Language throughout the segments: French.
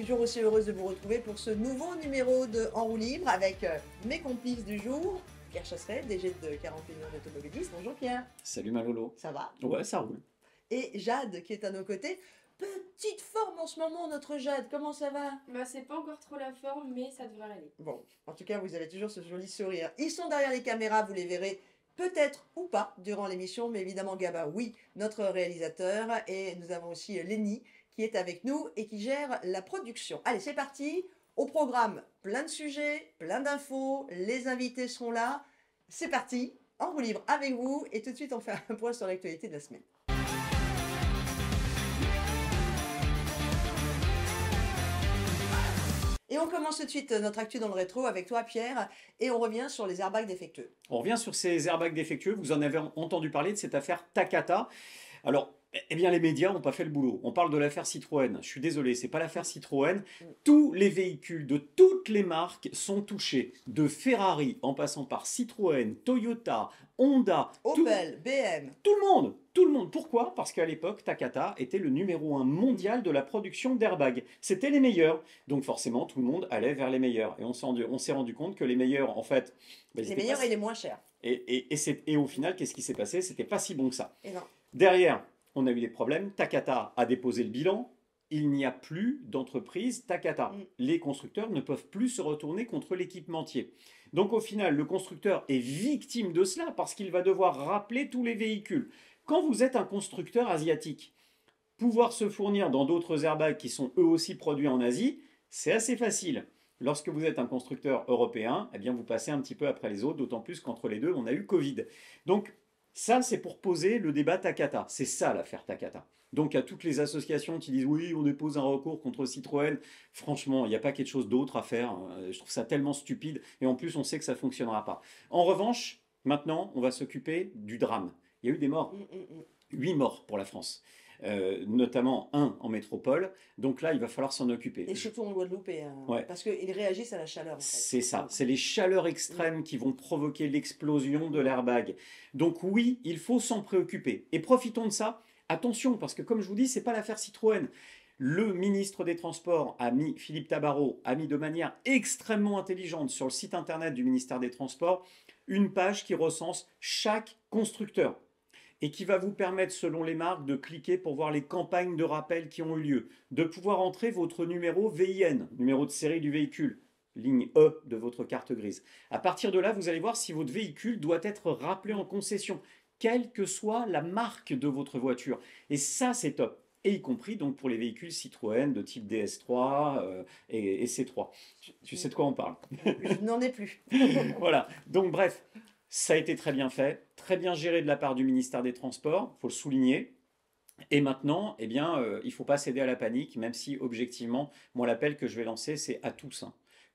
toujours aussi heureuse de vous retrouver pour ce nouveau numéro de En roue libre avec mes complices du jour. Pierre Chasseret, DG de 40 millions d'automobilistes. Bonjour Pierre. Salut Malolo. Ça va? Ouais, ça roule. Et Jade qui est à nos côtés. Petite forme en ce moment, notre Jade. Comment ça va? Bah, c'est pas encore trop la forme, mais ça devrait aller. Bon, en tout cas, vous avez toujours ce joli sourire. Ils sont derrière les caméras, vous les verrez peut-être ou pas durant l'émission, mais évidemment Gaba, oui, notre réalisateur. Et nous avons aussi Lénie qui est avec nous et qui gère la production. Allez, c'est parti. Au programme, plein de sujets, plein d'infos. Les invités seront là. C'est parti, en roue libre avec vous. Et tout de suite, on fait un point sur l'actualité de la semaine. Et on commence tout de suite notre actu dans le rétro avec toi Pierre et on revient sur les airbags défectueux. On revient sur ces airbags défectueux. Vous en avez entendu parler de cette affaire Takata. Alors, eh bien, les médias n'ont pas fait le boulot. On parle de l'affaire Citroën. Je suis désolé, c'est pas l'affaire Citroën. Tous les véhicules de toutes les marques sont touchés. De Ferrari, en passant par Citroën, Toyota, Honda, Opel, BM. Tout le monde. Tout le monde. Pourquoi? Parce qu'à l'époque, Takata était le numéro 1 mondial de la production d'airbags. C'était les meilleurs. Donc forcément, tout le monde allait vers les meilleurs. Et on s'est rendu compte que les meilleurs, en fait... les meilleurs et les moins chers. Et au final, qu'est-ce qui s'est passé? C'était pas si bon que ça. Et non. Derrière, on a eu des problèmes. Takata a déposé le bilan. Il n'y a plus d'entreprise Takata. Les constructeurs ne peuvent plus se retourner contre l'équipementier. Donc au final, le constructeur est victime de cela parce qu'il va devoir rappeler tous les véhicules. Quand vous êtes un constructeur asiatique, pouvoir se fournir dans d'autres airbags qui sont eux aussi produits en Asie, c'est assez facile. Lorsque vous êtes un constructeur européen, eh bien vous passez un petit peu après les autres, d'autant plus qu'entre les deux, on a eu Covid. Donc ça, c'est pour poser le débat Takata. C'est ça l'affaire Takata. Donc à toutes les associations qui disent oui, on dépose un recours contre Citroën, franchement, il n'y a pas quelque chose d'autre à faire. Je trouve ça tellement stupide et en plus, on sait que ça ne fonctionnera pas. En revanche, maintenant, on va s'occuper du drame. Il y a eu des morts. 8 morts pour la France. Notamment 1 en métropole. Donc là, il va falloir s'en occuper. Et surtout en Guadeloupe, Ouais. Parce qu'ils réagissent à la chaleur. En fait. C'est ça. C'est les chaleurs extrêmes qui vont provoquer l'explosion de l'airbag. Donc oui, il faut s'en préoccuper. Et profitons de ça. Attention, parce que comme je vous dis, c'est pas l'affaire Citroën. Le ministre des Transports, Philippe Tabarot, a mis de manière extrêmement intelligente sur le site internet du ministère des Transports une page qui recense chaque constructeur et qui va vous permettre, selon les marques, de cliquer pour voir les campagnes de rappel qui ont eu lieu, de pouvoir entrer votre numéro VIN, numéro de série du véhicule, ligne E de votre carte grise. À partir de là, vous allez voir si votre véhicule doit être rappelé en concession, quelle que soit la marque de votre voiture. Et ça, c'est top. Et y compris donc pour les véhicules Citroën de type DS3 et C3. Tu sais de quoi on parle? Je n'en ai plus. Voilà. Donc bref, ça a été très bien fait, très bien géré de la part du ministère des Transports, il faut le souligner. Et maintenant, eh bien, il ne faut pas céder à la panique, même si objectivement, moi l'appel que je vais lancer, c'est à tous.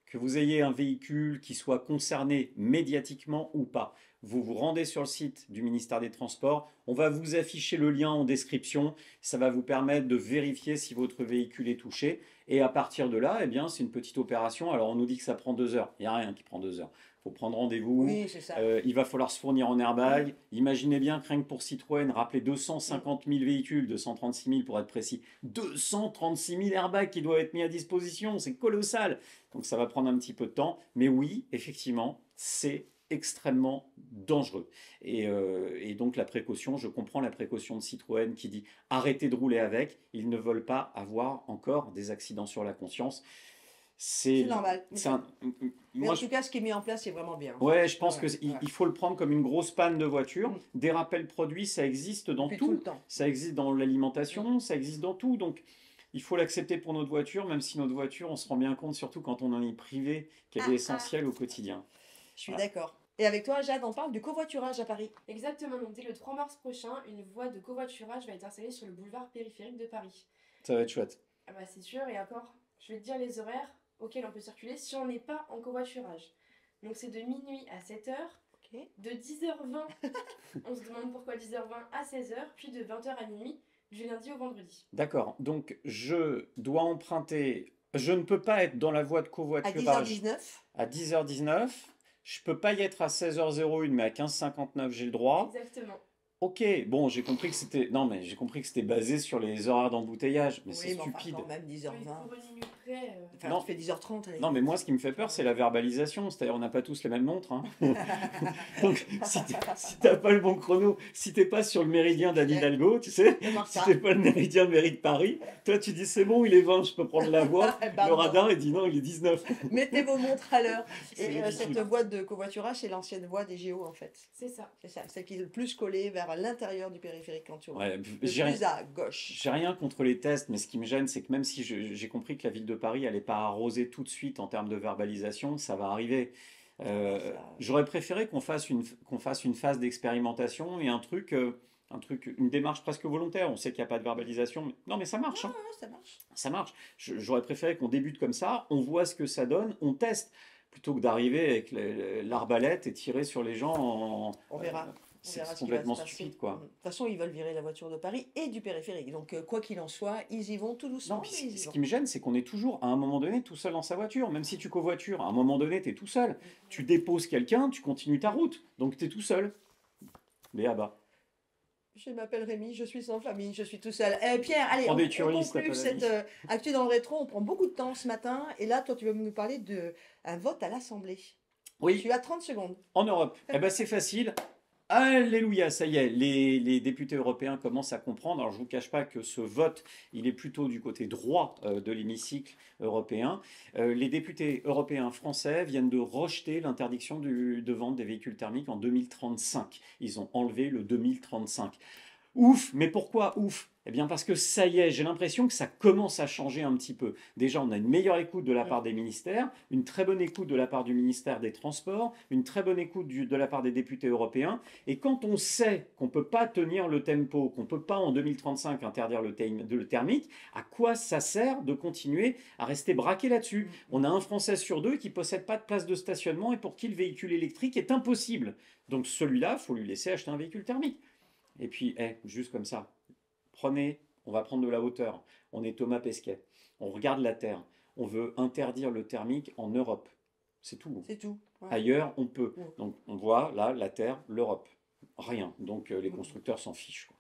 Que vous ayez un véhicule qui soit concerné médiatiquement ou pas. Vous vous rendez sur le site du ministère des Transports, on va vous afficher le lien en description, ça va vous permettre de vérifier si votre véhicule est touché. Et à partir de là, eh bien, c'est une petite opération. Alors on nous dit que ça prend 2 heures, il n'y a rien qui prend 2 heures. Il faut prendre rendez-vous, oui, c'est ça. Il va falloir se fournir en airbag. Imaginez bien que rien que pour Citroën, rappelez 250 000 véhicules, 236 000 pour être précis, 236 000 airbags qui doivent être mis à disposition, c'est colossal. Donc ça va prendre un petit peu de temps, mais oui, effectivement, c'est extrêmement dangereux. Et donc la précaution, je comprends la précaution de Citroën qui dit arrêtez de rouler avec, ils ne veulent pas avoir encore des accidents sur la conscience. C'est normal. Mais en tout cas, ce qui est mis en place, c'est vraiment bien. Ouais, je pense qu'il faut le prendre comme une grosse panne de voiture. Des rappels produits, ça existe dans tout. Le temps. Ça existe dans l'alimentation, ça existe dans tout. Donc, il faut l'accepter pour notre voiture, même si notre voiture, on se rend bien compte, surtout quand on en est privé, qu'elle est essentielle au quotidien. Je suis d'accord. Et avec toi, Jade, on parle du covoiturage à Paris. Exactement. Donc, dès le 3 mars prochain, une voie de covoiturage va être installée sur le boulevard périphérique de Paris. Ça va être chouette. Ah bah, c'est sûr. Et encore, je vais te dire les horaires auxquels on peut circuler si on n'est pas en covoiturage. Donc c'est de minuit à 7h, de 10h20, on se demande pourquoi 10h20 à 16h, puis de 20h à minuit, du lundi au vendredi. D'accord, donc je dois emprunter, je ne peux pas être dans la voie de covoiturage à 10h19, je ne peux pas y être à 16h01, mais à 15h59 j'ai le droit. Exactement. Ok, bon, j'ai compris que c'était... Non, mais j'ai compris que c'était basé sur les horaires d'embouteillage, mais c'est stupide. Enfin, quand même 10h20. Oui, pour une minute après. Enfin, Non. tu fais 10h30. Allez. Non, mais moi, ce qui me fait peur, c'est la verbalisation. C'est-à-dire, on n'a pas tous les mêmes montres. Hein. Donc, si t'as pas le bon chrono, si t'es pas sur le méridien d'Anne Hidalgo, tu sais, si t'es pas le méridien de mairie de Paris, toi, tu dis c'est bon, il est 20, je peux prendre la voie. Le radar, il dit non, il est 19. Mettez vos montres à l'heure. C'est Et ridicule. cette voie de covoiturage, c'est l'ancienne voie des JO, en fait. C'est ça. C'est ça, celle qui est le plus collée vers l'intérieur du périphérique quand tu roules. Ouais, Le j'ai plus à gauche. J'ai rien contre les tests, mais ce qui me gêne, c'est que même si j'ai compris que la ville de Paris n'allait pas arroser tout de suite en termes de verbalisation, ça va arriver. J'aurais préféré qu'on fasse une phase d'expérimentation et une démarche presque volontaire. On sait qu'il n'y a pas de verbalisation. Non, mais ça marche. Hein. Ah, ça marche. Ça marche. J'aurais préféré qu'on débute comme ça, on voit ce que ça donne, on teste, plutôt que d'arriver avec l'arbalète et tirer sur les gens On verra. On C'est verra ce qui complètement va se passer. stupide, quoi. De toute façon, ils veulent virer la voiture de Paris et du périphérique. Donc, quoi qu'il en soit, ils y vont tout doucement. Non, puis mais ils y ce vont. qui me gêne, c'est qu'on est toujours, à un moment donné, tout seul dans sa voiture. Même si tu covoitures, à un moment donné, tu es tout seul. Tu déposes quelqu'un, tu continues ta route. Donc, tu es tout seul. Léa, bas. Je m'appelle Rémi, je suis sans famille, je suis tout seul. Pierre, allez, Prends on des tueries, si t'as conclut pas cette d'amis. actu dans le rétro. On prend beaucoup de temps ce matin. Et là, toi, tu vas nous parler d'un vote à l'Assemblée. Oui, Tu as 30 secondes. en Europe. Eh ben, c'est facile. Alléluia, ça y est, les députés européens commencent à comprendre. Alors je ne vous cache pas que ce vote, il est plutôt du côté droit de l'hémicycle européen. Les députés européens français viennent de rejeter l'interdiction de vente des véhicules thermiques en 2035. Ils ont enlevé le 2035. Ouf, mais pourquoi ouf? Eh bien parce que ça y est, j'ai l'impression que ça commence à changer un petit peu. Déjà, on a une meilleure écoute de la part des ministères, une très bonne écoute de la part du ministère des Transports, une très bonne écoute de la part des députés européens. Et quand on sait qu'on ne peut pas tenir le tempo, qu'on ne peut pas en 2035 interdire le thermique, à quoi ça sert de continuer à rester braqué là-dessus? On a un Français sur deux qui ne possède pas de place de stationnement et pour qui le véhicule électrique est impossible. Donc celui-là, il faut lui laisser acheter un véhicule thermique. Et puis, juste comme ça, on va prendre de la hauteur. On est Thomas Pesquet. On regarde la Terre. On veut interdire le thermique en Europe. C'est tout. C'est tout. Ouais. Ailleurs, on peut. Ouais. Donc, on voit là, la Terre, l'Europe. Rien. Donc, les constructeurs s'en fichent, quoi.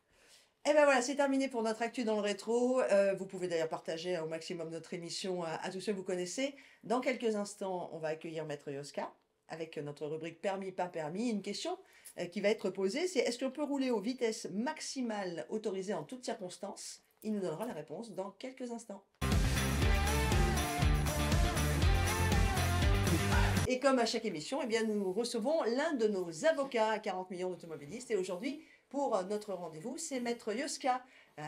Et ben voilà, c'est terminé pour notre actu dans le rétro. Vous pouvez d'ailleurs partager au maximum notre émission à tous ceux que vous connaissez. Dans quelques instants, on va accueillir Maître Yoska avec notre rubrique Permis, pas permis. Une question qui va être posée, c'est est-ce qu'on peut rouler aux vitesses maximales autorisées en toutes circonstances? Il nous donnera la réponse dans quelques instants. Et comme à chaque émission, eh bien, nous recevons l'un de nos avocats à 40 millions d'automobilistes. Et aujourd'hui, pour notre rendez-vous, c'est Maître Yoska,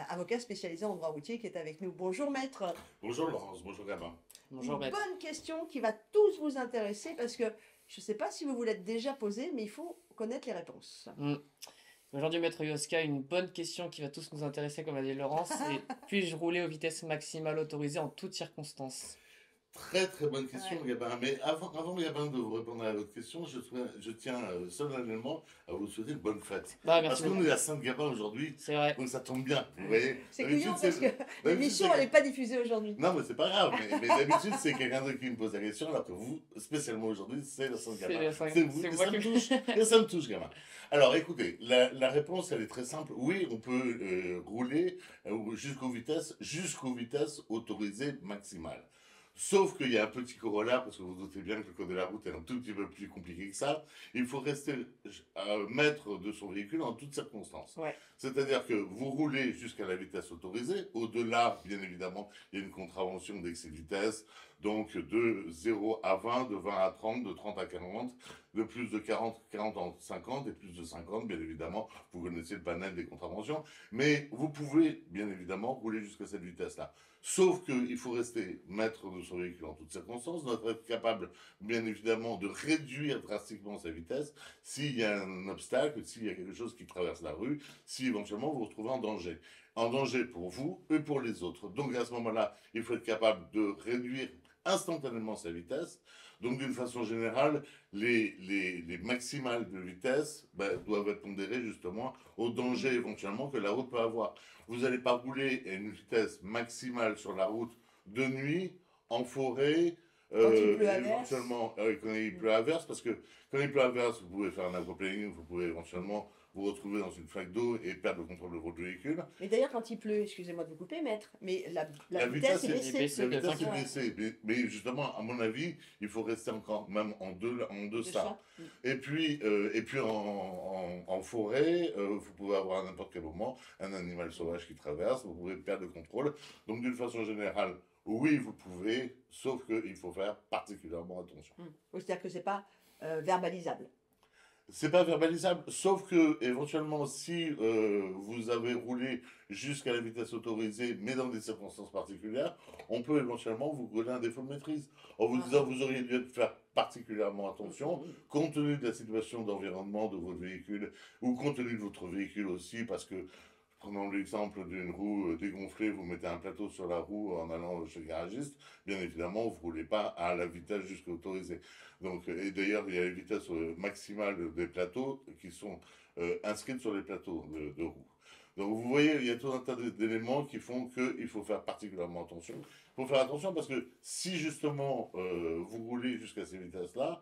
avocat spécialisé en droit routier, qui est avec nous. Bonjour Maître. Bonjour Laurence, bonjour Gabin. Bonjour Maître. Bonne question qui va tous vous intéresser parce que je ne sais pas si vous vous l'êtes déjà posée, mais il faut connaître les réponses. Aujourd'hui, Maître Yoska, une bonne question qui va tous nous intéresser, comme a dit Laurence, c'est puis-je rouler aux vitesses maximales autorisées en toutes circonstances? Très très bonne question Gabin, mais avant Gabin de vous répondre à votre question, je tiens solennellement à vous souhaiter une bonne fête. Bah, Parce merci. qu'on est à Sainte-Gabin aujourd'hui, C'est vrai. donc ça tombe bien, vous voyez. C'est D'habitude, couillon parce que l'émission elle n'est pas diffusée aujourd'hui. Non mais c'est pas grave, mais d'habitude c'est quelqu'un d'autre qui me pose la question, alors que vous, spécialement aujourd'hui, c'est la Sainte-Gabin. C'est vous, et moi ça qui me touche, et ça me touche Gabin. Alors écoutez, la réponse elle est très simple, oui on peut rouler jusqu'aux vitesses autorisées maximales. Sauf qu'il y a un petit corollaire, parce que vous doutez bien que le code de la route est un tout petit peu plus compliqué que ça. Il faut rester maître de son véhicule en toutes circonstances. Ouais. C'est-à-dire que vous roulez jusqu'à la vitesse autorisée. Au-delà, bien évidemment, il y a une contravention d'excès de vitesse. Donc de 0 à 20, de 20 à 30, de 30 à 40, de plus de 40 à 50 et plus de 50, bien évidemment. Vous connaissez le panel des contraventions. Mais vous pouvez, bien évidemment, rouler jusqu'à cette vitesse-là. Sauf qu'il faut rester maître de son véhicule en toutes circonstances, doit être capable, bien évidemment, de réduire drastiquement sa vitesse s'il y a un obstacle, s'il y a quelque chose qui traverse la rue, si éventuellement vous vous retrouvez en danger. En danger pour vous et pour les autres. Donc à ce moment-là, il faut être capable de réduire instantanément sa vitesse. Donc d'une façon générale, les maximales de vitesse doivent être pondérées justement au danger éventuellement que la route peut avoir. Vous n'allez pas rouler à une vitesse maximale sur la route de nuit, en forêt, quand il pleut à éventuellement quand il pleut à verse, parce que quand il pleut à verse, vous pouvez faire un aquaplaning, vous pouvez éventuellement vous retrouver dans une flaque d'eau et perdre le contrôle de votre véhicule. Mais d'ailleurs, quand il pleut, excusez-moi de vous couper, maître, mais la vitesse vitesse est est baissée. La vitesse est Ouais. baissée. Mais justement, à mon avis, il faut rester encore même en deçà. Et puis en forêt, vous pouvez avoir à n'importe quel moment un animal sauvage qui traverse, vous pouvez perdre le contrôle. Donc d'une façon générale, oui, vous pouvez, sauf qu'il faut faire particulièrement attention. C'est-à-dire que c'est pas verbalisable. C'est pas verbalisable, sauf que éventuellement, si vous avez roulé jusqu'à la vitesse autorisée, mais dans des circonstances particulières, on peut éventuellement vous coller un défaut de maîtrise. En vous disant vous auriez dû faire particulièrement attention, compte tenu de la situation d'environnement de votre véhicule, ou compte tenu de votre véhicule aussi, parce que prenons l'exemple d'une roue dégonflée, vous mettez un plateau sur la roue en allant chez le garagiste, bien évidemment, vous ne roulez pas à la vitesse jusqu'à autorisée. Donc, et d'ailleurs, il y a les vitesses maximales des plateaux qui sont inscrites sur les plateaux de roues. Donc, vous voyez, il y a tout un tas d'éléments qui font qu'il faut faire particulièrement attention. Il faut faire attention parce que si justement vous roulez jusqu'à ces vitesses-là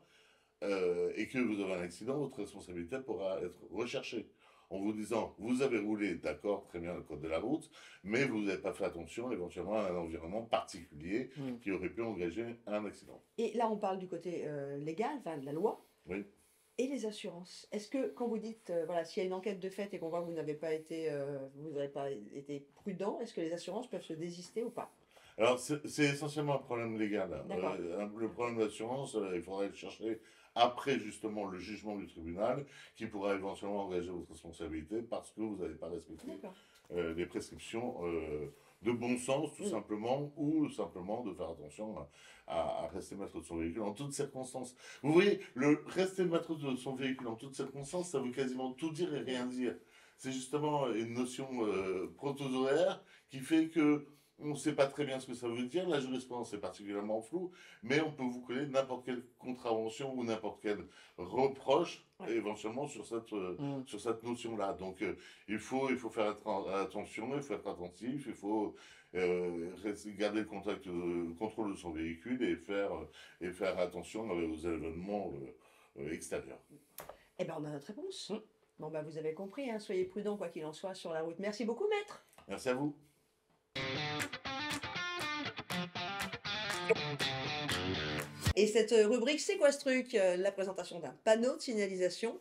et que vous avez un accident, votre responsabilité pourra être recherchée en vous disant, vous avez roulé, d'accord, très bien, le code de la route, mais vous n'avez pas fait attention éventuellement à un environnement particulier qui aurait pu engager un accident. Et là, on parle du côté légal, enfin de la loi. Oui. Et les assurances. Est-ce que quand vous dites, voilà, s'il y a une enquête de fait et qu'on voit que vous n'avez pas été prudent, est-ce que les assurances peuvent se désister ou pas? Alors, c'est essentiellement un problème légal. Le problème d'assurance, il faudrait le chercher après justement le jugement du tribunal qui pourra éventuellement engager votre responsabilité parce que vous n'avez pas respecté les prescriptions de bon sens tout simplement, ou simplement de faire attention à rester maître de son véhicule en toutes circonstances. Vous voyez, le rester maître de son véhicule en toutes circonstances, ça veut quasiment tout dire et rien dire. C'est justement une notion protozoaire qui fait que on ne sait pas très bien ce que ça veut dire, la jurisprudence est particulièrement floue, mais on peut vous coller n'importe quelle contravention ou n'importe quel reproche éventuellement sur cette notion-là. Donc il faut faire attention, il faut être attentif, il faut garder le contrôle de son véhicule et faire attention aux événements extérieurs. Eh bien, on a notre réponse. Bon, bah, vous avez compris, hein, soyez prudents quoi qu'il en soit sur la route. Merci beaucoup, maître. Merci à vous. Et cette rubrique C'est quoi ce truc la présentation d'un panneau de signalisation,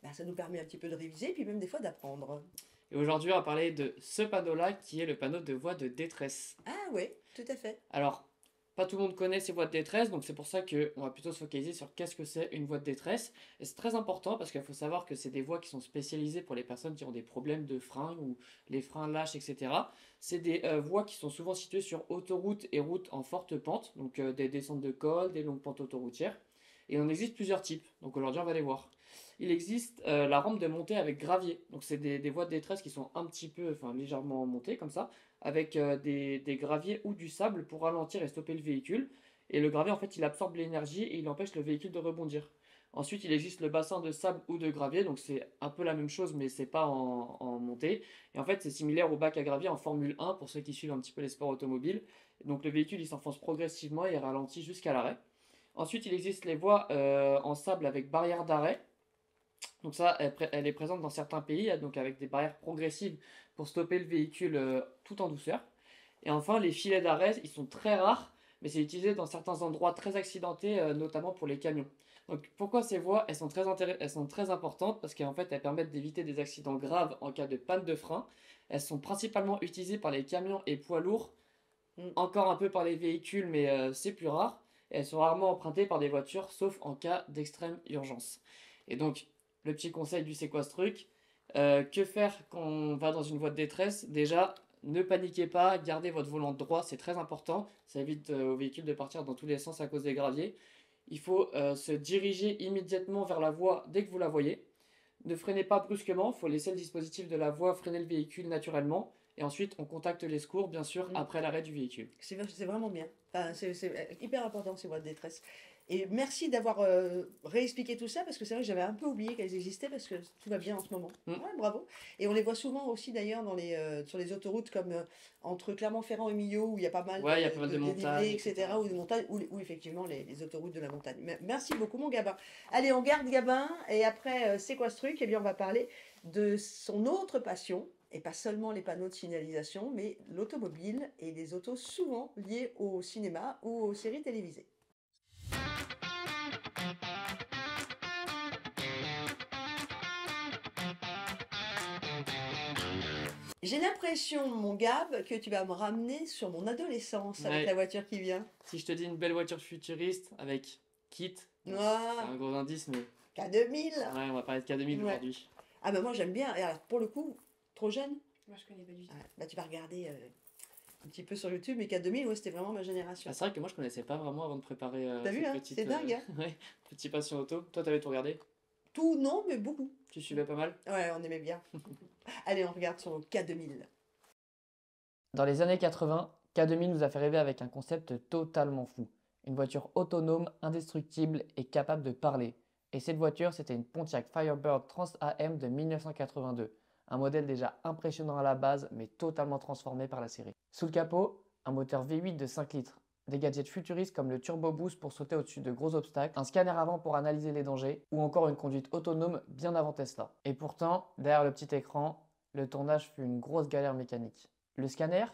ben, ça nous permet un petit peu de réviser, puis même des fois d'apprendre. Et aujourd'hui, on va parler de ce panneau-là qui est le panneau de voie de détresse. Ah oui, tout à fait. Alors, pas tout le monde connaît ces voies de détresse, donc c'est pour ça qu'on va plutôt se focaliser sur qu'est-ce que c'est une voie de détresse. Et c'est très important parce qu'il faut savoir que c'est des voies qui sont spécialisées pour les personnes qui ont des problèmes de frein ou les freins lâches, etc. C'est des voies qui sont souvent situées sur autoroutes et routes en forte pente, donc des descentes de col, des longues pentes autoroutières. Et il en existe plusieurs types, donc aujourd'hui on va les voir. Il existe la rampe de montée avec gravier, donc c'est des voies de détresse qui sont un petit peu, enfin légèrement montées comme ça, avec des graviers ou du sable pour ralentir et stopper le véhicule. Et le gravier, en fait, il absorbe l'énergie et il empêche le véhicule de rebondir. Ensuite, il existe le bassin de sable ou de gravier, donc c'est un peu la même chose, mais c'est pas en montée. Et en fait, c'est similaire au bac à gravier en Formule 1, pour ceux qui suivent un petit peu les sports automobiles. Donc le véhicule, il s'enfonce progressivement et ralentit jusqu'à l'arrêt. Ensuite, il existe les voies en sable avec barrière d'arrêt. Donc ça, elle est présente dans certains pays, donc avec des barrières progressives pour stopper le véhicule tout en douceur. Et enfin, les filets d'arrêt, ils sont très rares, mais c'est utilisé dans certains endroits très accidentés, notamment pour les camions. Donc pourquoi ces voies, elles sont très importantes parce qu'en fait, elles permettent d'éviter des accidents graves en cas de panne de frein. Elles sont principalement utilisées par les camions et poids lourds, encore un peu par les véhicules, mais c'est plus rare. Et elles sont rarement empruntées par des voitures, sauf en cas d'extrême urgence. Et donc, le petit conseil du c'est quoi ce truc, que faire quand on va dans une voie de détresse? Déjà, ne paniquez pas, gardez votre volant droit, c'est très important. Ça évite au véhicule de partir dans tous les sens à cause des graviers. Il faut se diriger immédiatement vers la voie dès que vous la voyez. Ne freinez pas brusquement, il faut laisser le dispositif de la voie freiner le véhicule naturellement. Et ensuite, on contacte les secours, bien sûr, après l'arrêt du véhicule. C'est vraiment bien. Enfin, c'est hyper important ces voies de détresse. Et merci d'avoir réexpliqué tout ça, parce que c'est vrai que j'avais un peu oublié qu'elles existaient, parce que tout va bien en ce moment. Mm. Ouais, bravo. Et on les voit souvent aussi d'ailleurs sur les autoroutes comme entre Clermont-Ferrand et Millau, où il y a pas mal Ouais, il y a pas mal de dénivelé, montagnes, etc. etc. Ou de montagnes, ou effectivement les autoroutes de la montagne. Merci beaucoup mon Gabin. Allez, on garde Gabin, et après, c'est quoi ce truc? Eh bien, on va parler de son autre passion, et pas seulement les panneaux de signalisation, mais l'automobile et les autos souvent liées au cinéma ou aux séries télévisées. J'ai l'impression, mon Gab, que tu vas me ramener sur mon adolescence avec Ouais. la voiture qui vient. Si je te dis une belle voiture futuriste avec kit, bon, Ah. c'est un gros indice, mais K2000. ouais, on va parler de K2000 Ouais. aujourd'hui. Ah ben moi j'aime bien. Et alors pour le coup, trop jeune, Moi, je connais pas du tout. bah tu vas regarder un petit peu sur YouTube, mais K2000, ouais, c'était vraiment ma génération. Ah, c'est vrai que moi je connaissais pas vraiment avant de préparer T'as vu, cette hein, petite, c'est dingue, hein. ouais, petite passion auto. Toi, t'avais tout regardé? Tout non, mais beaucoup. Tu suivais pas mal? Ouais, on aimait bien. Allez, on regarde son K2000. Dans les années 80, K2000 nous a fait rêver avec un concept totalement fou. Une voiture autonome, indestructible et capable de parler. Et cette voiture, c'était une Pontiac Firebird Trans AM de 1982. Un modèle déjà impressionnant à la base, mais totalement transformé par la série. Sous le capot, un moteur V8 de 5 litres. Des gadgets futuristes comme le Turbo Boost pour sauter au-dessus de gros obstacles, un scanner avant pour analyser les dangers, ou encore une conduite autonome bien avant Tesla. Et pourtant, derrière le petit écran, le tournage fut une grosse galère mécanique. Le scanner,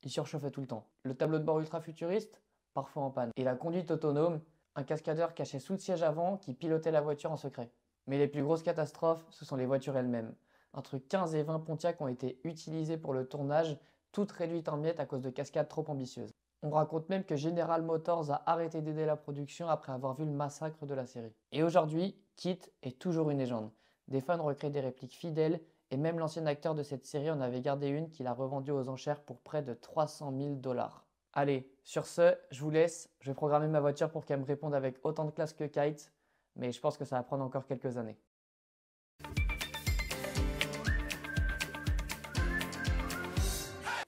il surchauffait tout le temps. Le tableau de bord ultra futuriste, parfois en panne. Et la conduite autonome, un cascadeur caché sous le siège avant qui pilotait la voiture en secret. Mais les plus grosses catastrophes, ce sont les voitures elles-mêmes. Entre 15 et 20 Pontiac ont été utilisées pour le tournage, toutes réduites en miettes à cause de cascades trop ambitieuses. On raconte même que General Motors a arrêté d'aider la production après avoir vu le massacre de la série. Et aujourd'hui, KITT est toujours une légende. Des fans recréent des répliques fidèles, et même l'ancien acteur de cette série en avait gardé une qu'il a revendue aux enchères pour près de 300 000 $. Allez, sur ce, je vous laisse. Je vais programmer ma voiture pour qu'elle me réponde avec autant de classe que Kite, mais je pense que ça va prendre encore quelques années.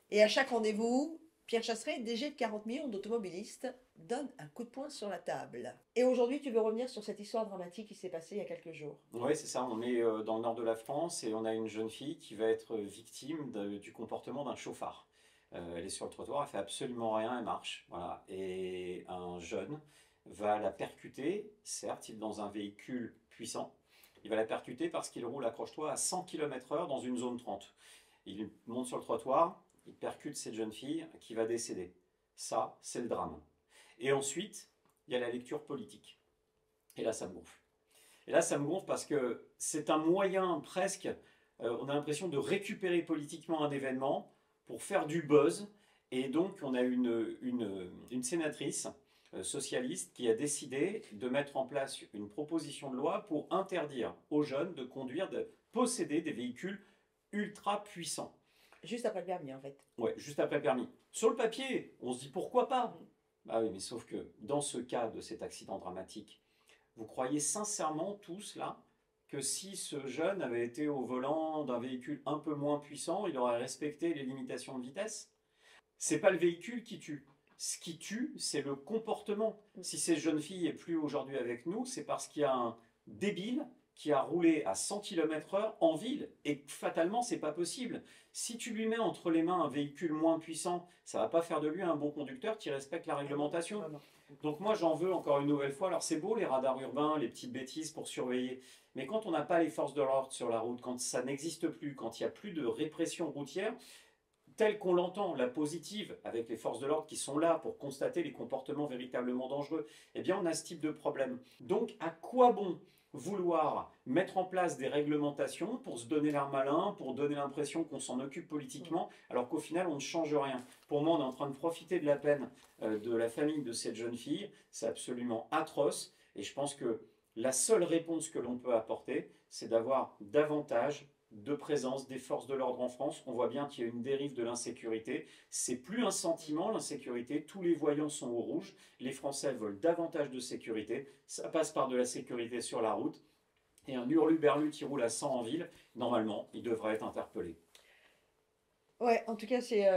Et à chaque rendez-vous, Pierre Chasseret, DG de 40 millions d'automobilistes, donne un coup de poing sur la table. Et aujourd'hui, tu veux revenir sur cette histoire dramatique qui s'est passée il y a quelques jours. Oui, c'est ça. On est dans le nord de la France et on a une jeune fille qui va être victime du comportement d'un chauffard. Elle est sur le trottoir, elle fait absolument rien, elle marche. Voilà. Et un jeune va la percuter. Certes, il est dans un véhicule puissant. Il va la percuter parce qu'il roule, accroche-toi, à 100 km/h dans une zone 30. Il monte sur le trottoir, il percute cette jeune fille qui va décéder. Ça, c'est le drame. Et ensuite, il y a la lecture politique. Et là, ça me gonfle. Et là, ça me gonfle parce que c'est un moyen presque, on a l'impression de récupérer politiquement un événement pour faire du buzz. Et donc, on a une sénatrice socialiste qui a décidé de mettre en place une proposition de loi pour interdire aux jeunes de conduire, de posséder des véhicules ultra puissants. Juste après le permis, en fait. Ouais, juste après le permis. Sur le papier, on se dit pourquoi pas. Bah oui, mais sauf que dans ce cas de cet accident dramatique, vous croyez sincèrement tous là que si ce jeune avait été au volant d'un véhicule un peu moins puissant, il aurait respecté les limitations de vitesse? C'est pas le véhicule qui tue. Ce qui tue, c'est le comportement. Si cette jeune fille est plus aujourd'hui avec nous, c'est parce qu'il y a un débile qui a roulé à 100 km/h en ville. Et fatalement, c'est pas possible. Si tu lui mets entre les mains un véhicule moins puissant, ça va pas faire de lui un bon conducteur qui respecte la réglementation. Donc moi, j'en veux encore une nouvelle fois. Alors c'est beau les radars urbains, les petites bêtises pour surveiller. Mais quand on n'a pas les forces de l'ordre sur la route, quand ça n'existe plus, quand il n'y a plus de répression routière, telle qu'on l'entend, la positive, avec les forces de l'ordre qui sont là pour constater les comportements véritablement dangereux, eh bien on a ce type de problème. Donc à quoi bon vouloir mettre en place des réglementations pour se donner l'air malin, pour donner l'impression qu'on s'en occupe politiquement, alors qu'au final on ne change rien. Pour moi, on est en train de profiter de la peine de la famille de cette jeune fille. C'est absolument atroce. Et je pense que la seule réponse que l'on peut apporter, c'est d'avoir davantage de présence des forces de l'ordre en France. On voit bien qu'il y a une dérive de l'insécurité. C'est plus un sentiment, l'insécurité. Tous les voyants sont au rouge. Les Français veulent davantage de sécurité. Ça passe par de la sécurité sur la route. Et un hurluberlu qui roule à 100 en ville, normalement, il devrait être interpellé. Ouais, en tout cas, c'est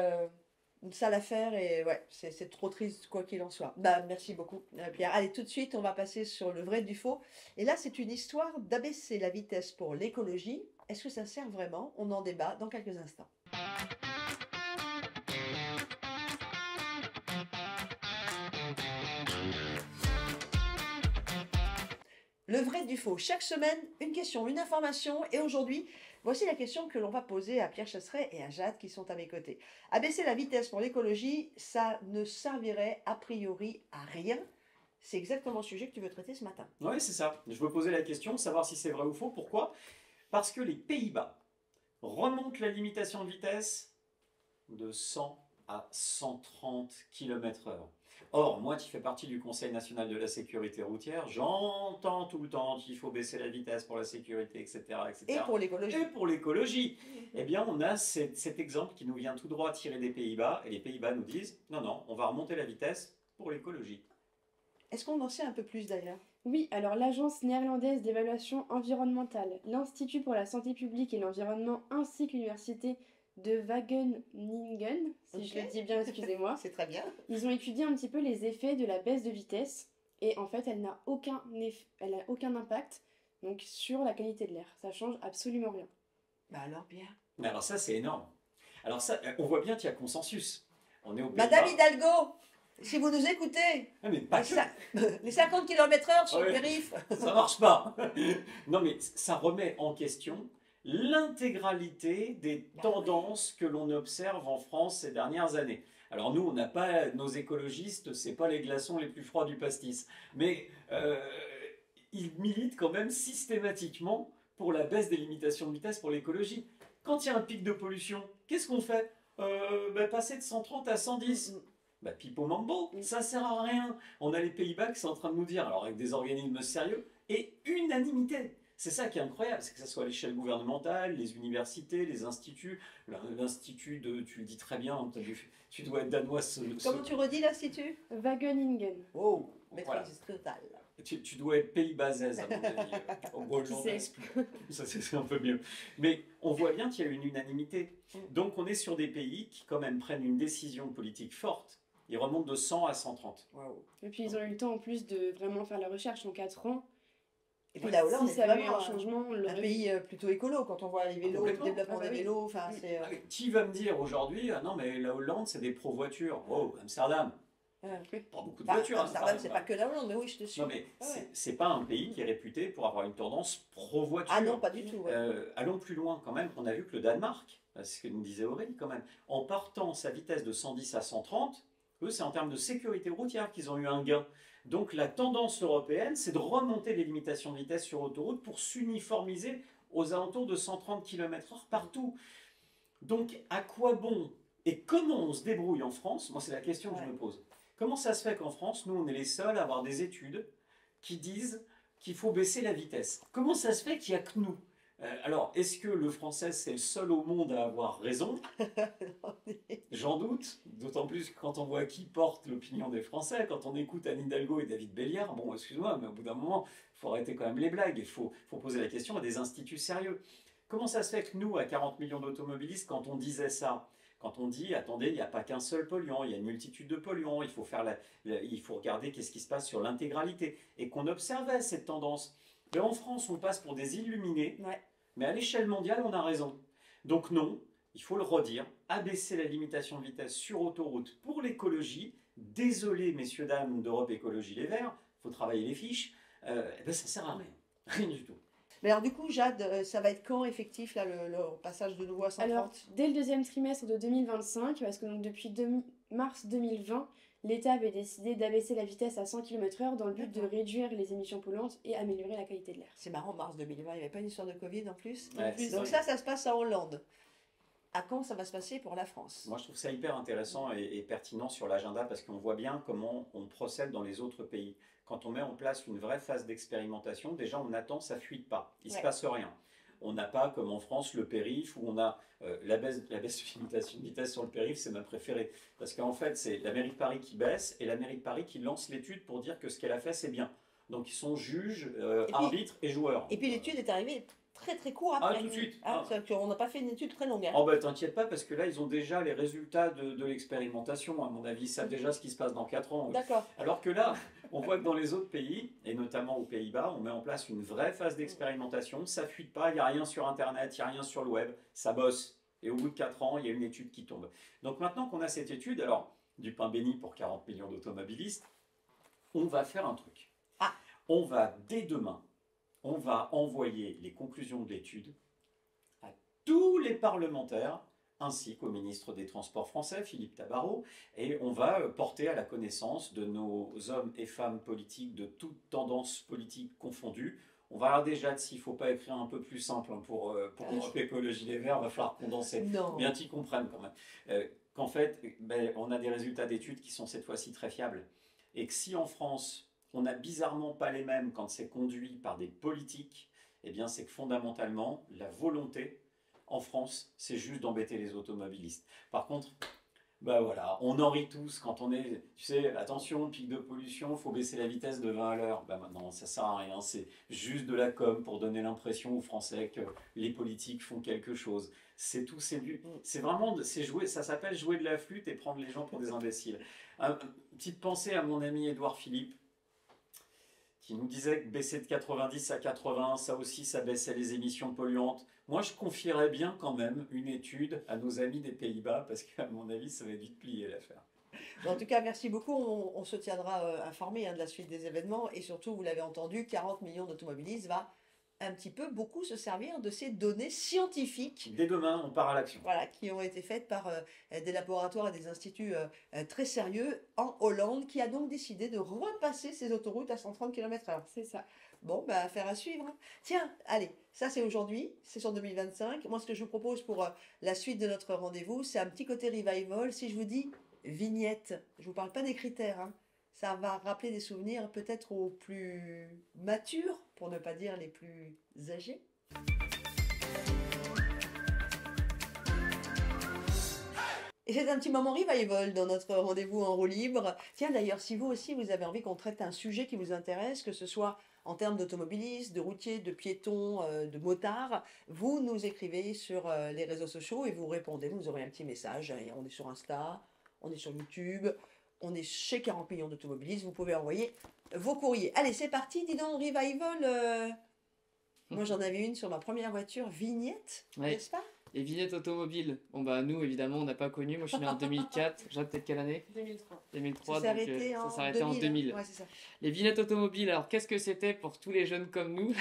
une sale affaire et ouais, c'est trop triste quoi qu'il en soit. Bah, merci beaucoup, Pierre. Allez, tout de suite, on va passer sur le vrai du faux. Et là, c'est une histoire d'abaisser la vitesse pour l'écologie. Est-ce que ça sert vraiment? On en débat dans quelques instants. Le vrai du faux. Chaque semaine, une question, une information. Et aujourd'hui, voici la question que l'on va poser à Pierre Chasseret et à Jade qui sont à mes côtés. Abaisser la vitesse pour l'écologie, ça ne servirait a priori à rien. C'est exactement le sujet que tu veux traiter ce matin. Oui, c'est ça. Je veux poser la question, savoir si c'est vrai ou faux. Pourquoi? Parce que les Pays-Bas remontent la limitation de vitesse de 100 à 130 km/h. Or, moi qui fais partie du Conseil national de la sécurité routière, j'entends tout le temps qu'il faut baisser la vitesse pour la sécurité, etc. etc. Et pour l'écologie. Et pour l'écologie. Eh bien, on a cet exemple qui nous vient tout droit tiré des Pays-Bas, et les Pays-Bas nous disent, non, non, on va remonter la vitesse pour l'écologie. Est-ce qu'on en sait un peu plus d'ailleurs? Oui, alors l'Agence néerlandaise d'évaluation environnementale, l'Institut pour la santé publique et l'environnement ainsi que l'Université de Wageningen, si je Ok. le dis bien, excusez-moi, C'est très bien. ils ont étudié un petit peu les effets de la baisse de vitesse et en fait elle n'a aucun impact donc, sur la qualité de l'air. Ça change absolument rien. Bah alors, bien. Mais alors ça, c'est énorme. Alors ça, on voit bien qu'il y a consensus. On est au Madame Pays-Bas. Hidalgo, si vous nous écoutez, Ah, mais pas les, que. les 50 km/h sur Ah le ouais. périph'. Ça marche pas. Non, mais ça remet en question l'intégralité des Bah tendances que l'on observe en France ces dernières années. Alors nous, on n'a pas, nos écologistes, c'est pas les glaçons les plus froids du pastis, mais ils militent quand même systématiquement pour la baisse des limitations de vitesse pour l'écologie. Quand il y a un pic de pollution, qu'est-ce qu'on fait? Passer de 130 à 110. Bah, pipo mambo, ça sert à rien. On a les Pays-Bas qui sont en train de nous dire, alors avec des organismes sérieux, et unanimité. C'est ça qui est incroyable, c'est que ce soit à l'échelle gouvernementale, les universités, les instituts, l'institut de, tu le dis très bien, tu dois être danois. Comment tu redis l'institut? Wageningen. Oh, maîtrise Voilà. totale. Tu dois être pays-basaise, à mon avis, au hollandaise. Ça, c'est un peu mieux. Mais on voit bien qu'il y a une unanimité. Donc on est sur des pays qui quand même prennent une décision politique forte. Ils remontent de 100 à 130. Waouh. Et puis ils ont eu le temps en plus de vraiment faire la recherche en 4 ans. Et puis la Hollande Si est ça avait eu vraiment un changement, on un l'aurait vu. pays plutôt écolo quand on voit les vélos, le Complètement. développement Ah bah des oui. vélos. Enfin, c'est. Ah, mais qui va me dire aujourd'hui, ah non mais la Hollande c'est des pro-voitures. Oh, Amsterdam, pas beaucoup de Enfin, voitures. Amsterdam, c'est pas que la Hollande, mais oui, je te suis. Non mais Ah ouais. c'est pas un pays qui est réputé pour avoir une tendance pro-voiture. Ah non, pas du tout. Ouais. Allons plus loin quand même. On a vu que le Danemark, c'est ce que nous disait Aurélie quand même, en partant sa vitesse de 110 à 130, eux c'est en termes de sécurité routière qu'ils ont eu un gain. Donc la tendance européenne, c'est de remonter les limitations de vitesse sur autoroute pour s'uniformiser aux alentours de 130 km/h partout. Donc à quoi bon? Et comment on se débrouille en France? Moi c'est la question que je me pose. Comment ça se fait qu'en France, nous on est les seuls à avoir des études qui disent qu'il faut baisser la vitesse? Comment ça se fait qu'il n'y a que nous? Alors, est-ce que le français, c'est le seul au monde à avoir raison? J'en doute, d'autant plus que quand on voit qui porte l'opinion des Français, quand on écoute Anne Hidalgo et David Béliard, bon, excuse-moi, mais au bout d'un moment, il faut arrêter quand même les blagues, il faut poser la question à des instituts sérieux. Comment ça se fait que nous, à 40 millions d'automobilistes, quand on disait ça, quand on dit, attendez, il n'y a pas qu'un seul polluant, il y a une multitude de polluants, il faut regarder qu'est-ce qui se passe sur l'intégralité, et qu'on observait cette tendance. Mais en France, on passe pour des illuminés, mais à l'échelle mondiale, on a raison. Donc non, il faut le redire, abaisser la limitation de vitesse sur autoroute pour l'écologie. Désolé, messieurs, dames d'Europe Écologie Les Verts, il faut travailler les fiches, ça ne sert à rien, rien du tout. Mais alors du coup, Jade, ça va être quand effectif là, le passage de nouveau à 130? Alors, dès le deuxième trimestre de 2025, parce que donc, depuis mars 2020, l'État avait décidé d'abaisser la vitesse à 100 km/h dans le but de réduire les émissions polluantes et améliorer la qualité de l'air. C'est marrant, mars 2020, il n'y avait pas une histoire de Covid en plus. Ouais, c'est Donc vrai. ça se passe en Hollande. À quand ça va se passer pour la France? Moi, je trouve ça hyper intéressant et pertinent sur l'agenda parce qu'on voit bien comment on procède dans les autres pays. Quand on met en place une vraie phase d'expérimentation, déjà on attend, ça ne fuite pas. Il ne se passe rien. On n'a pas, comme en France, le périph' où on a la baisse de limitation de vitesse sur le périph', c'est ma préférée. Parce qu'en fait, c'est la mairie de Paris qui baisse et la mairie de Paris qui lance l'étude pour dire que ce qu'elle a fait, c'est bien. Donc ils sont juges, arbitres et joueurs. Et puis l'étude est arrivée très très court Ah, après. tout de suite. Ah, Ah. c'est-à-dire qu'on n'a pas fait une étude très longue. Hein. Oh bah t'inquiète pas parce que là ils ont déjà les résultats de l'expérimentation, à mon avis, ils savent déjà ce qui se passe dans 4 ans. D'accord. Alors que là, on voit que dans les autres pays, et notamment aux Pays-Bas, on met en place une vraie phase d'expérimentation, ça fuite pas, il n'y a rien sur Internet, il n'y a rien sur le web, ça bosse. Et au bout de 4 ans, il y a une étude qui tombe. Donc maintenant qu'on a cette étude, alors du pain béni pour 40 millions d'automobilistes, on va faire un truc. Ah. On va, dès demain, on va envoyer les conclusions de l'étude à tous les parlementaires, ainsi qu'au ministre des Transports français, Philippe Tabarot, et on va porter à la connaissance de nos hommes et femmes politiques de toutes tendances politiques confondues. On va voir déjà s'il ne faut pas écrire un peu plus simple hein, pour Europe Écologie Les Verts, il va falloir condenser, Non. bien qu'ils comprennent quand même. Qu'en fait, on a des résultats d'études qui sont cette fois-ci très fiables, et que si en France, on n'a bizarrement pas les mêmes quand c'est conduit par des politiques, eh bien c'est que fondamentalement, la volonté en France, c'est juste d'embêter les automobilistes. Par contre, bah voilà, on en rit tous quand on est, tu sais, attention, pic de pollution, il faut baisser la vitesse de 20 à l'heure. Bah maintenant, ça sert à rien, c'est juste de la com pour donner l'impression aux Français que les politiques font quelque chose. C'est tout, c'est vraiment, c'est jouer, ça s'appelle jouer de la flûte et prendre les gens pour des imbéciles. Petite pensée à mon ami Édouard Philippe, qui nous disait que baisser de 90 à 80, ça aussi, ça baissait les émissions polluantes. Moi, je confierais bien quand même une étude à nos amis des Pays-Bas, parce qu'à mon avis, ça va vite plier l'affaire. En tout cas, merci beaucoup. On se tiendra informé de la suite des événements. Et surtout, vous l'avez entendu, 40 millions d'automobilistes va un petit peu beaucoup se servir de ces données scientifiques. Dès demain, on part à l'action. Voilà, qui ont été faites par des laboratoires et des instituts très sérieux en Hollande, qui a donc décidé de repasser ces autoroutes à 130 km/h. C'est ça. Bon, bah, affaire à suivre. Hein. Tiens, allez, ça c'est aujourd'hui, c'est sur 2025. Moi, ce que je vous propose pour la suite de notre rendez-vous, c'est un petit côté revival. Si je vous dis vignette, je vous parle pas des critères, hein. Ça va rappeler des souvenirs peut-être aux plus matures, pour ne pas dire les plus âgés. Et c'est un petit moment revival dans notre rendez-vous en roue libre. Tiens, d'ailleurs, si vous aussi, vous avez envie qu'on traite un sujet qui vous intéresse, que ce soit en termes d'automobilistes, de routiers, de piétons, de motards, vous nous écrivez sur les réseaux sociaux et vous répondez. Vous aurez un petit message. Et on est sur Insta, on est sur YouTube, on est chez 40 millions d'automobilistes. Vous pouvez envoyer vos courriers. Allez, c'est parti. Dis donc, revival. Moi, j'en avais une sur ma première voiture, vignette, Ouais. n'est-ce pas? Les vignettes automobiles. Bon bah nous évidemment on n'a pas connu. Moi je suis né en 2004. J'ai peut-être quelle année? 2003. 2003. Ça Donc s'est ça s'est arrêté en 2000. Ouais, c'est ça. Les vignettes automobiles, alors qu'est-ce que c'était pour tous les jeunes comme nous?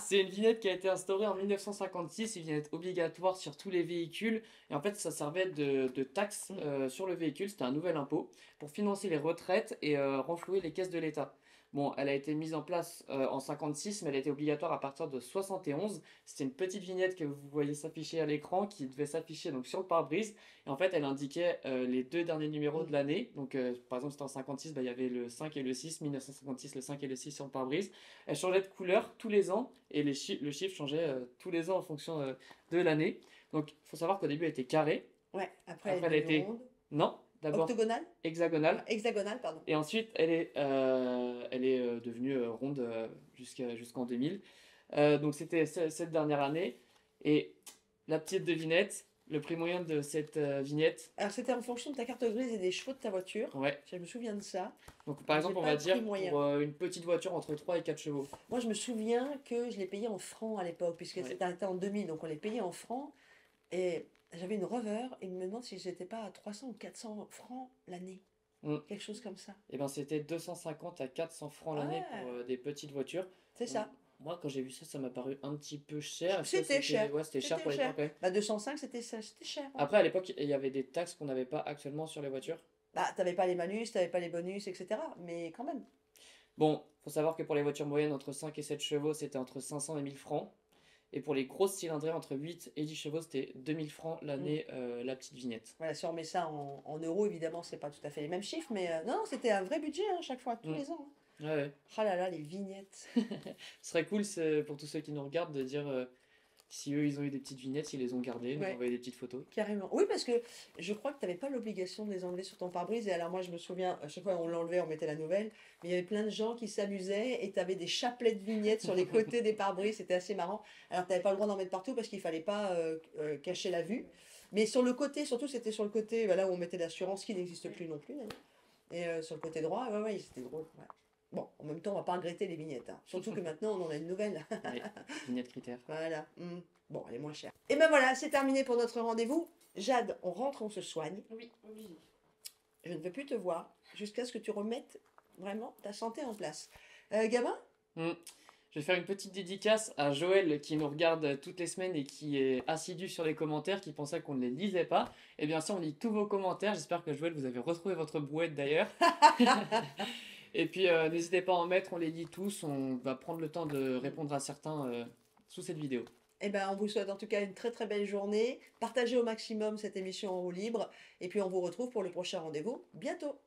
C'est une vignette qui a été instaurée en 1956, une vignette obligatoire sur tous les véhicules. Et en fait, ça servait de taxe sur le véhicule, c'était un nouvel impôt, pour financer les retraites et renflouer les caisses de l'État. Bon, elle a été mise en place en 56, mais elle était obligatoire à partir de 71. C'était une petite vignette que vous voyez s'afficher à l'écran, qui devait s'afficher donc sur le pare-brise. Et en fait, elle indiquait les deux derniers numéros de l'année. Donc, par exemple, c'était en 56, bah, il y avait le 5 et le 6. 1956, le 5 et le 6 sur le pare-brise. Elle changeait de couleur tous les ans. Et le chiffre changeait tous les ans en fonction de l'année. Donc, il faut savoir qu'au début, elle était carrée. Ouais, après elle a été ronde. Non, d'abord Octogonale? hexagonale. Hexagonale, pardon. Et ensuite, elle est devenue ronde jusqu'en 2000. Donc, c'était cette dernière année. Et la petite devinette, le prix moyen de cette vignette. Alors, c'était en fonction de ta carte grise et des chevaux de ta voiture. Ouais. Je me souviens de ça. Donc, par J'ai exemple, on pas va le prix dire moyen. pour une petite voiture entre 3 et 4 chevaux. Moi, je me souviens que je l'ai payé en francs à l'époque, puisque Ouais. c'était arrêté en 2000, donc on les payait en francs. Et j'avais une Rover, et je me demande si j'étais pas à 300 ou 400 francs l'année. Quelque chose comme ça. Et ben, c'était 250 à 400 francs l'année Ouais. pour des petites voitures. C'est ça. Moi, quand j'ai vu ça, ça m'a paru un petit peu cher. Est-ce que C'était cher. Ouais, c'était cher C'était pour cher. l'époque. Ouais. Bah, 205, c'était cher. Hein. Après, à l'époque, il y avait des taxes qu'on n'avait pas actuellement sur les voitures. Bah, t'avais pas les malus, t'avais pas les bonus, etc. Mais quand même. Bon, faut savoir que pour les voitures moyennes entre 5 et 7 chevaux, c'était entre 500 et 1000 francs. Et pour les grosses cylindrées entre 8 et 10 chevaux, c'était 2000 francs l'année, la petite vignette. Voilà, si on met ça en euros, évidemment, c'est pas tout à fait les mêmes chiffres, mais non, c'était un vrai budget chaque fois, tous les ans. Ouais, ouais. Ah là là, les vignettes. Ce serait cool pour tous ceux qui nous regardent de dire Si eux, ils ont eu des petites vignettes, ils les ont gardées, nous Ouais. envoyé des petites photos. Carrément. Oui, parce que je crois que tu n'avais pas l'obligation de les enlever sur ton pare-brise. Et alors, moi, je me souviens, à chaque fois on l'enlevait, on mettait la nouvelle. Mais il y avait plein de gens qui s'amusaient et tu avais des chapelets de vignettes sur les côtés des pare-brises. C'était assez marrant. Alors, tu n'avais pas le droit d'en mettre partout parce qu'il fallait pas cacher la vue. Mais sur le côté, surtout, c'était sur le côté là où on mettait l'assurance qui n'existe plus non plus, d'ailleurs. Et sur le côté droit, ouais, ouais, c'était drôle. Ouais. Bon, en même temps, on va pas regretter les vignettes, hein. Surtout que maintenant, on en a une nouvelle. Ouais, vignettes critères. Voilà. Bon, elle est moins chère. Et ben voilà, c'est terminé pour notre rendez-vous. Jade, on rentre, on se soigne. Oui, obligé. Je ne veux plus te voir jusqu'à ce que tu remettes vraiment ta santé en place. Gabin? Hmm. Je vais faire une petite dédicace à Joël qui nous regarde toutes les semaines et qui est assidu sur les commentaires, qui pensait qu'on ne les lisait pas. Et bien sûr, on lit tous vos commentaires. J'espère que Joël, vous avez retrouvé votre brouette d'ailleurs. Et puis, n'hésitez pas à en mettre, on les lit tous. On va prendre le temps de répondre à certains sous cette vidéo. Eh ben, on vous souhaite en tout cas une très très belle journée. Partagez au maximum cette émission en roue libre. Et puis on vous retrouve pour le prochain rendez-vous bientôt.